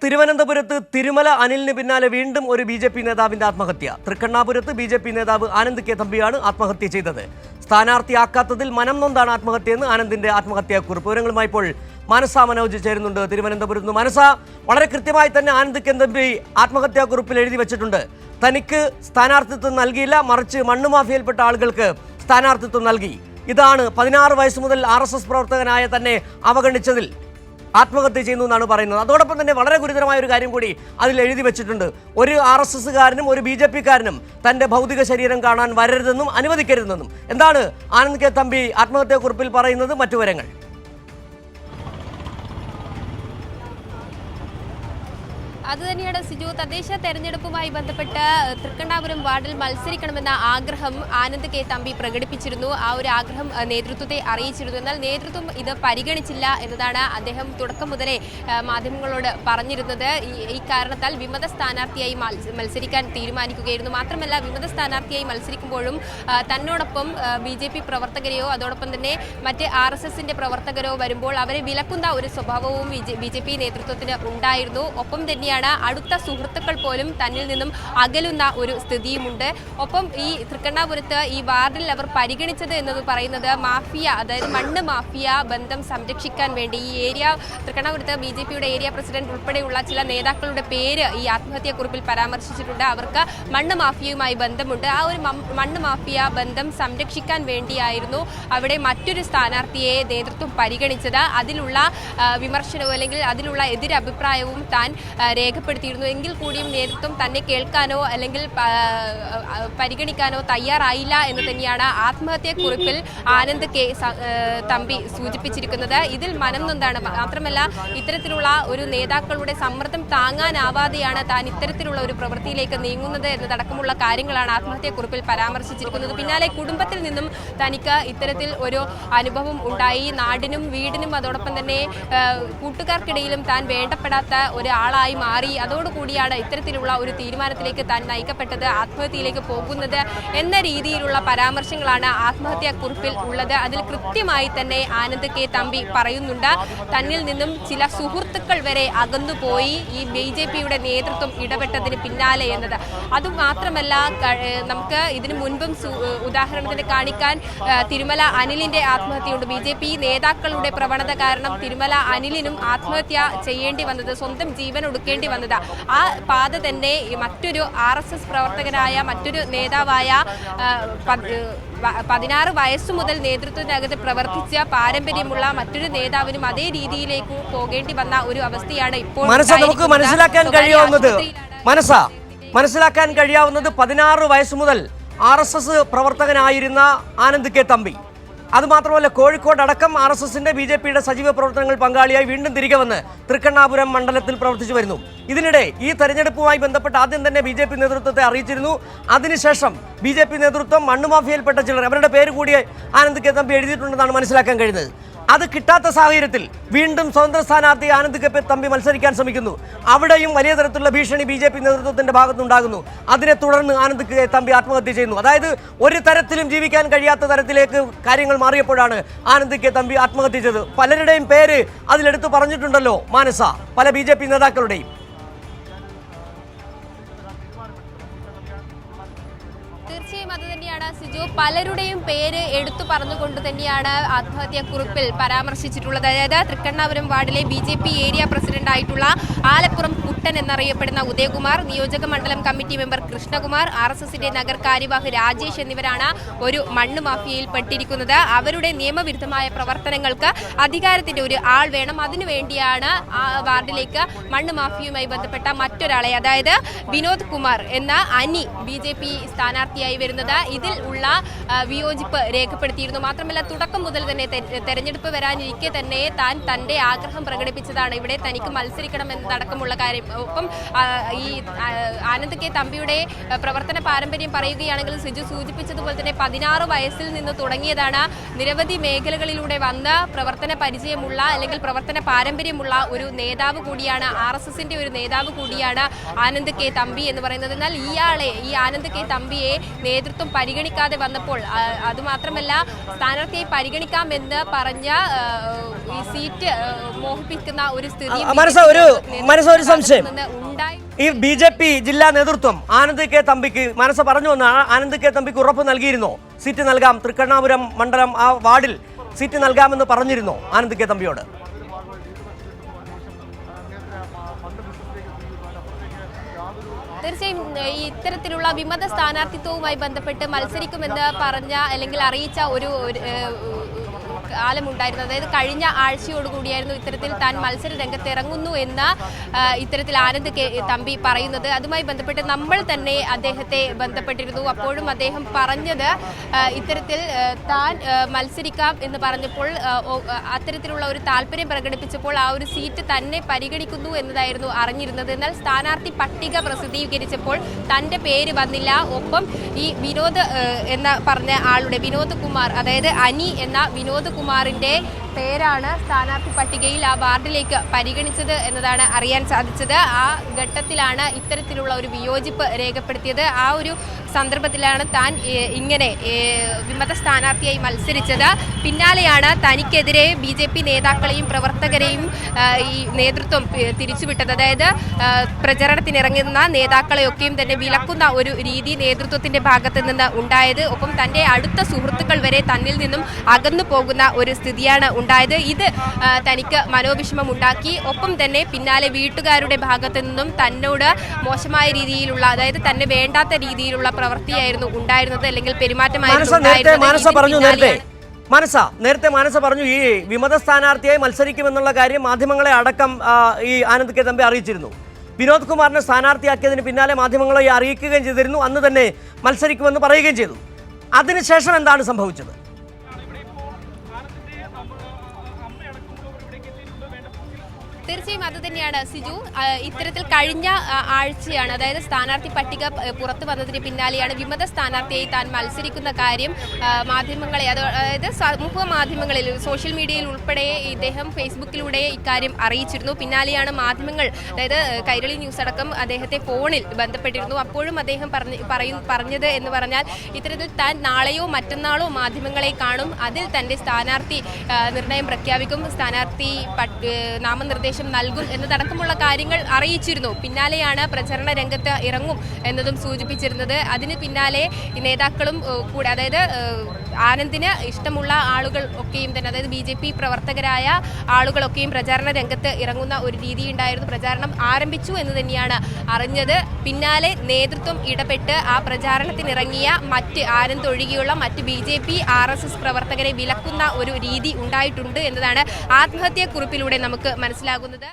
തിരുവനന്തപുരത്ത് തിരുമല അനിലിന് പിന്നാലെ വീണ്ടും ഒരു ബി.ജെ.പി. നേതാവിന്റെ ആത്മഹത്യ. തൃക്കണ്ണാപുരത്ത് ബി.ജെ.പി. നേതാവ് ആനന്ദ് കെ തമ്പിയാണ് ആത്മഹത്യ ചെയ്തത്. സ്ഥാനാർത്ഥിയാക്കാത്തതിൽ മനം നൊന്താണ് ആത്മഹത്യയെന്ന് ആനന്ദിന്റെ ആത്മഹത്യാക്കുറിപ്പ്. വിവരങ്ങളുമായി ഇപ്പോൾ മനസ മനോജ് ചേരുന്നുണ്ട് തിരുവനന്തപുരത്ത് നിന്ന്. മനസ, വളരെ കൃത്യമായി തന്നെ ആനന്ദ് കെ തമ്പി ആത്മഹത്യാക്കുറിപ്പിൽ എഴുതി വെച്ചിട്ടുണ്ട്. തനിക്ക് സ്ഥാനാർത്ഥിത്വം നൽകിയില്ല, മറിച്ച് മണ്ണ് മാഫിയയിൽപ്പെട്ട ആളുകൾക്ക് സ്ഥാനാർത്ഥിത്വം നൽകി. ഇതാണ് 16 വയസ്സ് മുതൽ RSS പ്രവർത്തകനായ തന്നെ അവഗണിച്ചതിൽ ആത്മഹത്യ ചെയ്യുന്നു എന്നാണ് പറയുന്നത്. അതോടൊപ്പം തന്നെ വളരെ ഗുരുതരമായ ഒരു കാര്യം കൂടി അതിൽ എഴുതി വെച്ചിട്ടുണ്ട്. ഒരു RSSകാരനും ഒരു BJP-കാരനും തൻ്റെ ഭൗതിക ശരീരം കാണാൻ വരരുതെന്നും അനുവദിക്കരുതെന്നും. എന്താണ് ആനന്ദ് കെ തമ്പി ആത്മഹത്യാക്കുറിപ്പിൽ പറയുന്നത്? മറ്റു വിവരങ്ങൾ. അതുതന്നെയാണ് സിജു. തദ്ദേശ തെരഞ്ഞെടുപ്പുമായി ബന്ധപ്പെട്ട് തൃക്കണ്ണാപുരം വാർഡിൽ മത്സരിക്കണമെന്ന ആഗ്രഹം ആനന്ദ് കെ തമ്പി പ്രകടിപ്പിച്ചിരുന്നു. ആ ഒരു ആഗ്രഹം നേതൃത്വത്തെ അറിയിച്ചിരുന്നു. എന്നാൽ നേതൃത്വം ഇത് പരിഗണിച്ചില്ല എന്നതാണ് അദ്ദേഹം തുടക്കം മുതലേ മാധ്യമങ്ങളോട് പറഞ്ഞിരുന്നത്. ഈ കാരണത്താൽ വിമത സ്ഥാനാർത്ഥിയായി മത്സരിക്കാൻ തീരുമാനിക്കുകയായിരുന്നു. മാത്രമല്ല, വിമത സ്ഥാനാർത്ഥിയായി മത്സരിക്കുമ്പോഴും തന്നോടൊപ്പം BJP പ്രവർത്തകരെയോ അതോടൊപ്പം തന്നെ മറ്റ് RSSന്റെ പ്രവർത്തകരോ വരുമ്പോൾ അവരെ വിലക്കുന്ന ഒരു സ്വഭാവവും BJP നേതൃത്വത്തിന് ഉണ്ടായിരുന്നു. ഒപ്പം തന്നെയാണ് അടുത്ത സുഹൃത്തുക്കൾ പോലും തന്നിൽ നിന്നും അകലുന്ന ഒരു സ്ഥിതിയുമുണ്ട്. ഒപ്പം ഈ തൃക്കണ്ണാപുരത്ത് ഈ വാർഡിൽ അവർ പരിഗണിച്ചത് എന്നത് പറയുന്നത് മാഫിയ, അതായത് മണ്ണ് മാഫിയ ബന്ധം സംരക്ഷിക്കാൻ വേണ്ടി ഈ ഏരിയ തൃക്കണ്ണാപുരത്ത് BJPയുടെ ഏരിയ പ്രസിഡന്റ് ഉൾപ്പെടെയുള്ള ചില നേതാക്കളുടെ പേര് ഈ ആത്മഹത്യാക്കുറിപ്പിൽ പരാമർശിച്ചിട്ടുണ്ട്. അവർക്ക് മണ്ണ് മാഫിയയുമായി ബന്ധമുണ്ട്. ആ ഒരു മണ്ണ് മാഫിയ ബന്ധം സംരക്ഷിക്കാൻ വേണ്ടിയായിരുന്നു അവിടെ മറ്റൊരു സ്ഥാനാർത്ഥിയെ നേതൃത്വം പരിഗണിച്ചത്. അതിലുള്ള വിമർശനവും അല്ലെങ്കിൽ അതിലുള്ള എതിരഭിപ്രായവും താൻ രേഖപ്പെടുത്തിയിരുന്നു. എങ്കിൽ കൂടിയും നേതൃത്വം തന്നെ കേൾക്കാനോ അല്ലെങ്കിൽ പരിഗണിക്കാനോ തയ്യാറായില്ല എന്ന് തന്നെയാണ് ആത്മഹത്യാക്കുറിപ്പിൽ ആനന്ദ് കെ തമ്പി സൂചിപ്പിച്ചിരിക്കുന്നത്. ഇതിൽ മനം നൊന്താണ്. മാത്രമല്ല, ഇത്തരത്തിലുള്ള ഒരു നേതാക്കളുടെ സമ്മർദ്ദം താങ്ങാനാവാതെയാണ് താൻ ഇത്തരത്തിലുള്ള ഒരു പ്രവൃത്തിയിലേക്ക് നീങ്ങുന്നത് എന്നതടക്കമുള്ള കാര്യങ്ങളാണ് ആത്മഹത്യാക്കുറിപ്പിൽ പരാമർശിച്ചിരിക്കുന്നത്. പിന്നാലെ കുടുംബത്തിൽ നിന്നും തനിക്ക് ഇത്തരത്തിൽ ഒരു അനുഭവം ഉണ്ടായി. നാടിനും വീടിനും അതോടൊപ്പം തന്നെ കൂട്ടുകാർക്കിടയിലും താൻ വേണ്ടപ്പെടാത്ത ഒരാളായി മാറി. അതോടുകൂടിയാണ് ഇത്തരത്തിലുള്ള ഒരു തീരുമാനത്തിലേക്ക് താൻ നയിക്കപ്പെട്ടത്, ആത്മഹത്യയിലേക്ക് പോകുന്നത് എന്ന രീതിയിലുള്ള പരാമർശങ്ങളാണ് ആത്മഹത്യാക്കുറിപ്പിൽ ഉള്ളത്. അതിൽ കൃത്യമായി തന്നെ ആനന്ദ് കെ തമ്പി പറയുന്നുണ്ട്, തന്നിൽ നിന്നും ചില സുഹൃത്തുക്കൾ വരെ അകന്നുപോയി ഈ BJPയുടെ നേതൃത്വം ഇടപെട്ടതിന് പിന്നാലെ എന്നത്. അതുമാത്രമല്ല, നമുക്ക് ഇതിനു മുൻപും ഉദാഹരണത്തിന് കാണിക്കാൻ തിരുമല അനിലിന്റെ ആത്മഹത്യയുണ്ട്. BJP നേതാക്കളുടെ പ്രവണത കാരണം തിരുമല അനിലിനും ആത്മഹത്യ ചെയ്യേണ്ടി വന്നത്, സ്വന്തം ജീവൻ ഒടുക്കേണ്ടി വന്നത്. ആ പാത തന്നെ മറ്റൊരു RSS പ്രവർത്തകനായ മറ്റൊരു നേതാവായ 16 വയസ്സു മുതൽ നേതൃത്വത്തിനകത്ത് പ്രവർത്തിച്ച പാരമ്പര്യമുള്ള മറ്റൊരു നേതാവിനും അതേ രീതിയിലേക്ക് പോകേണ്ടി വന്ന ഒരു അവസ്ഥയാണ് ഇപ്പോൾ നമുക്ക് മനസ്സിലാക്കാൻ കഴിയാവുന്നത് 16 വയസ്സ് മുതൽ RSS പ്രവർത്തകനായിരുന്ന ആനന്ദ് കെ തമ്പി, അതുമാത്രമല്ല കോഴിക്കോട് അടക്കം RSSന്റെ BJPയുടെ സജീവ പ്രവർത്തനങ്ങൾ പങ്കാളിയായി വീണ്ടും തിരികെ വന്ന് തൃക്കണ്ണാപുരം മണ്ഡലത്തിൽ പ്രവർത്തിച്ചു വരുന്നു. ഇതിനിടെ ഈ തെരഞ്ഞെടുപ്പുമായി ബന്ധപ്പെട്ട് ആദ്യം തന്നെ BJP നേതൃത്വത്തെ അറിയിച്ചിരുന്നു. അതിനുശേഷം BJP നേതൃത്വം മണ്ണുമാഫിയയിൽപ്പെട്ട ചിലർ, അവരുടെ പേര് കൂടി ആനന്ദ് കെ തമ്പി എഴുതിയിട്ടുണ്ടെന്നാണ് മനസ്സിലാക്കാൻ കഴിയുന്നത്. അത് കിട്ടാത്ത സാഹചര്യത്തിൽ വീണ്ടും സ്വതന്ത്ര സ്ഥാനാർത്ഥി ആനന്ദ് കെ തമ്പി മത്സരിക്കാൻ ശ്രമിക്കുന്നു. അവിടെയും വലിയ തരത്തിലുള്ള ഭീഷണി BJP നേതൃത്വത്തിന്റെ ഭാഗത്തുനിന്നുണ്ടാകുന്നു. അതിനെ തുടർന്ന് ആനന്ദ് കെ തമ്പി ആത്മഹത്യ ചെയ്യുന്നു. അതായത് ഒരു തരത്തിലും ജീവിക്കാൻ കഴിയാത്ത തരത്തിലേക്ക് കാര്യങ്ങൾ മാറിയപ്പോഴാണ് ആനന്ദ് കെ തമ്പി ആത്മഹത്യ ചെയ്തത്. പലരുടെയും പേര് അതിലെടുത്ത് പറഞ്ഞിട്ടുണ്ടല്ലോ മാനസ, പല BJP നേതാക്കളുടെയും. തീർച്ചയായും അത് തന്നെയാണ് സിജു. പലരുടെയും പേര് എടുത്തു പറഞ്ഞുകൊണ്ട് തന്നെയാണ് ആത്മഹത്യാക്കുറിപ്പിൽ പരാമർശിച്ചിട്ടുള്ളത്. അതായത് തൃക്കണ്ണാപുരം വാർഡിലെ BJP ഏരിയ പ്രസിഡന്റ് ആയിട്ടുള്ള ആലപ്പുറം കുട്ടൻ എന്നറിയപ്പെടുന്ന ഉദയകുമാർ, നിയോജക മണ്ഡലം കമ്മിറ്റി മെമ്പർ കൃഷ്ണകുമാർ, RSSന്റെ നഗർ കാര്യവാഹ് രാജേഷ് എന്നിവരാണ് ഒരു മണ്ണ് മാഫിയയിൽ പെട്ടിരിക്കുന്നത്. അവരുടെ നിയമവിരുദ്ധമായ പ്രവർത്തനങ്ങൾക്ക് അധികാരത്തിന്റെ ഒരു ആൾ വേണം. അതിനുവേണ്ടിയാണ് ആ വാർഡിലേക്ക് മണ്ണ് മാഫിയയുമായി ബന്ധപ്പെട്ട മറ്റൊരാളെ, അതായത് വിനോദ് കുമാർ എന്ന അനി BJP സ്ഥാനാർത്ഥിയായി വരുന്നത്. ഇതിൽ ഉള്ള വിയോജിപ്പ് രേഖപ്പെടുത്തിയിരുന്നു. മാത്രമല്ല, തുടക്കം മുതൽ തന്നെ തെരഞ്ഞെടുപ്പ് വരാനിരിക്കെ തന്നെ താൻ തന്റെ ആഗ്രഹം പ്രകടിപ്പിച്ചതാണ്. ഇവിടെ തനിക്ക് മത്സരിക്കണം എന്നതടക്കമുള്ള ഒപ്പം ഈ ആനന്ദ് കെ തമ്പിയുടെ പ്രവർത്തന പാരമ്പര്യം പറയുകയാണെങ്കിൽ സിജു സൂചിപ്പിച്ചതുപോലെ തന്നെ 16 വയസ്സിൽ നിന്ന് തുടങ്ങിയതാണ്. നിരവധി മേഖലകളിലൂടെ വന്ന് പ്രവർത്തന പരിചയമുള്ള അല്ലെങ്കിൽ പ്രവർത്തന പാരമ്പര്യമുള്ള ഒരു നേതാവ് കൂടിയാണ്, RSSന്റെ ഒരു നേതാവ് കൂടിയാണ് ആനന്ദ് കെ തമ്പി എന്ന് പറയുന്നത്. എന്നാൽ ഈ ആനന്ദ് കെ തമ്പിയെ നേതൃത്വം പരിഗണിക്കാതെ വന്നപ്പോൾ, അതുമാത്രമല്ല സ്ഥാനാർത്ഥിയെ പരിഗണിക്കാമെന്ന് പറഞ്ഞ ഈ സീറ്റ് മോഹിപ്പിക്കുന്ന ഒരു സ്ഥിതി ഒരു സംശയം. ഈ BJP ജില്ലാ നേതൃത്വം ആനന്ദ് കെ തമ്പിക്ക് പറഞ്ഞു വന്ന ആനന്ദ് കെ തമ്പിക്ക് ഉറപ്പ് നൽകിയിരുന്നോ? സീറ്റ് നൽകാം, തൃക്കണ്ണാപുരം മണ്ഡലം ആ വാർഡിൽ സീറ്റ് നൽകാമെന്ന് പറഞ്ഞിരുന്നോ ആനന്ദ് കെ തമ്പിയോട്? തീർച്ചയായും ഇത്തരത്തിലുള്ള വിമത സ്ഥാനാർത്ഥിത്വവുമായി ബന്ധപ്പെട്ട് മത്സരിക്കുമെന്ന് പറഞ്ഞ അല്ലെങ്കിൽ അറിയിച്ച ഒരു കാലമുണ്ടായിരുന്നു. അതായത് കഴിഞ്ഞ ആഴ്ചയോടുകൂടിയായിരുന്നു ഇത്തരത്തിൽ താൻ മത്സര രംഗത്ത് ഇറങ്ങുന്നു എന്ന് ഇത്തരത്തിൽ ആനന്ദ് കെ തമ്പി പറയുന്നത്. അതുമായി ബന്ധപ്പെട്ട് നമ്മൾ തന്നെ അദ്ദേഹത്തെ ബന്ധപ്പെട്ടിരുന്നു. അപ്പോഴും അദ്ദേഹം പറഞ്ഞത് ഇത്തരത്തിൽ താൻ മത്സരിക്കാം എന്ന് പറഞ്ഞപ്പോൾ, അത്തരത്തിലുള്ള ഒരു താല്പര്യം പ്രകടിപ്പിച്ചപ്പോൾ ആ ഒരു സീറ്റ് തന്നെ പരിഗണിക്കുന്നു എന്നതായിരുന്നു അറിഞ്ഞിരുന്നത്. എന്നാൽ സ്ഥാനാർത്ഥി പട്ടിക പ്രസിദ്ധീകരിച്ചപ്പോൾ തൻ്റെ പേര് വന്നില്ല. ഒപ്പം ഈ വിനോദ് എന്ന പറഞ്ഞ ആളുടെ വിനോദ് കുമാർ, അതായത് അനി എന്ന വിനോദ് കുമാറിന്റെ പേരാണ് സ്ഥാനാർത്ഥി പട്ടികയിൽ ആ വാർഡിലേക്ക് പരിഗണിച്ചത് എന്നതാണ് അറിയാൻ സാധിച്ചത്. ആ ഘട്ടത്തിലാണ് ഇത്തരത്തിലുള്ള ഒരു വിയോജിപ്പ് രേഖപ്പെടുത്തിയത്. ആ ഒരു സന്ദർഭത്തിലാണ് താൻ ഇങ്ങനെ വിമത സ്ഥാനാർത്ഥിയായി മത്സരിച്ചത്. പിന്നാലെയാണ് തനിക്കെതിരെ BJP നേതാക്കളെയും പ്രവർത്തകരെയും ഈ നേതൃത്വം തിരിച്ചുവിട്ടത്. അതായത് പ്രചരണത്തിനിറങ്ങുന്ന നേതാക്കളെയൊക്കെയും തന്നെ വിലക്കുന്ന ഒരു രീതി നേതൃത്വത്തിന്റെ ഭാഗത്ത് നിന്ന് ഉണ്ടായത്. ഒപ്പം തൻ്റെ അടുത്ത സുഹൃത്തുക്കൾ വരെ തന്നിൽ നിന്നും അകന്നു പോകുന്ന ഒരു സ്ഥിതിയാണ് ഉണ്ടായത്. ഇത് തനിക്ക് മനോവിഷമം ഉണ്ടാക്കി. ഒപ്പം തന്നെ പിന്നാലെ വീട്ടുകാരുടെ ഭാഗത്ത് നിന്നും തന്നോട് മോശമായ രീതിയിലുള്ള, അതായത് തന്നെ വേണ്ടാത്ത രീതിയിലുള്ള പ്രവൃത്തിയായിരുന്നു ഉണ്ടായിരുന്നത്, അല്ലെങ്കിൽ പെരുമാറ്റമായിരുന്നു. നേരത്തെ മാനസ പറഞ്ഞു ഈ വിമത സ്ഥാനാർത്ഥിയായി മത്സരിക്കുമെന്നുള്ള കാര്യം മാധ്യമങ്ങളെ അടക്കം ഈ ആനന്ദ് കെ തമ്പി അറിയിച്ചിരുന്നു. വിനോദ് കുമാറിനെ സ്ഥാനാർത്ഥിയാക്കിയതിന് പിന്നാലെ മാധ്യമങ്ങളെ അറിയിക്കുകയും ചെയ്തിരുന്നു. അന്ന് തന്നെ മത്സരിക്കുമെന്ന് പറയുകയും ചെയ്തു. അതിനുശേഷം എന്താണ് സംഭവിച്ചത്? തീർച്ചയായും അത് തന്നെയാണ് സിജു. ഇത്തരത്തിൽ കഴിഞ്ഞ ആഴ്ചയാണ്, അതായത് സ്ഥാനാർത്ഥി പട്ടിക പുറത്തു വന്നതിന് പിന്നാലെയാണ് വിമത സ്ഥാനാർത്ഥിയായി താൻ മത്സരിക്കുന്ന കാര്യം മാധ്യമങ്ങളെ, അതായത് സമൂഹ മാധ്യമങ്ങളിൽ, സോഷ്യൽ മീഡിയയിൽ ഉൾപ്പെടെ ഇദ്ദേഹം ഫേസ്ബുക്കിലൂടെ ഇക്കാര്യം അറിയിച്ചിരുന്നു. പിന്നാലെയാണ് മാധ്യമങ്ങൾ, അതായത് കൈരളി ന്യൂസ് അടക്കം അദ്ദേഹത്തെ ഫോണിൽ ബന്ധപ്പെട്ടിരുന്നു. അപ്പോഴും അദ്ദേഹം പറഞ്ഞത് എന്ന് പറഞ്ഞാൽ ഇത്തരത്തിൽ താൻ നാളെയോ മറ്റന്നാളോ മാധ്യമങ്ങളെ കാണും, അതിൽ തൻ്റെ സ്ഥാനാർത്ഥി നിർണയം പ്രഖ്യാപിക്കും, സ്ഥാനാർത്ഥി നാമനിർദ്ദേശം നൽകും എന്നതടക്കമുള്ള കാര്യങ്ങൾ അറിയിച്ചിരുന്നു. പിന്നാലെയാണ് പ്രചരണ രംഗത്ത് ഇറങ്ങും എന്നതും സൂചിപ്പിച്ചിരുന്നത്. അതിന് പിന്നാലെ നേതാക്കളും കൂടെ, അതായത് ആനന്ദിന് ഇഷ്ടമുള്ള ആളുകൾ ഒക്കെയും തന്നെ, അതായത് BJP പ്രവർത്തകരായ ആളുകളൊക്കെയും പ്രചാരണ രംഗത്ത് ഇറങ്ങുന്ന ഒരു രീതി ഉണ്ടായിരുന്നു. പ്രചാരണം ആരംഭിച്ചു എന്ന് തന്നെയാണ് അറിഞ്ഞത്. പിന്നാലെ നേതൃത്വം ഇടപെട്ട് ആ പ്രചാരണത്തിനിറങ്ങിയ ആനന്ദ് ഒഴികെയുള്ള മറ്റ് BJP RSS പ്രവർത്തകരെ വിലക്കുന്ന ഒരു രീതി ഉണ്ടായിട്ടുണ്ട് എന്നതാണ് ആത്മഹത്യാക്കുറിപ്പിലൂടെ നമുക്ക് മനസ്സിലാകുന്നത്.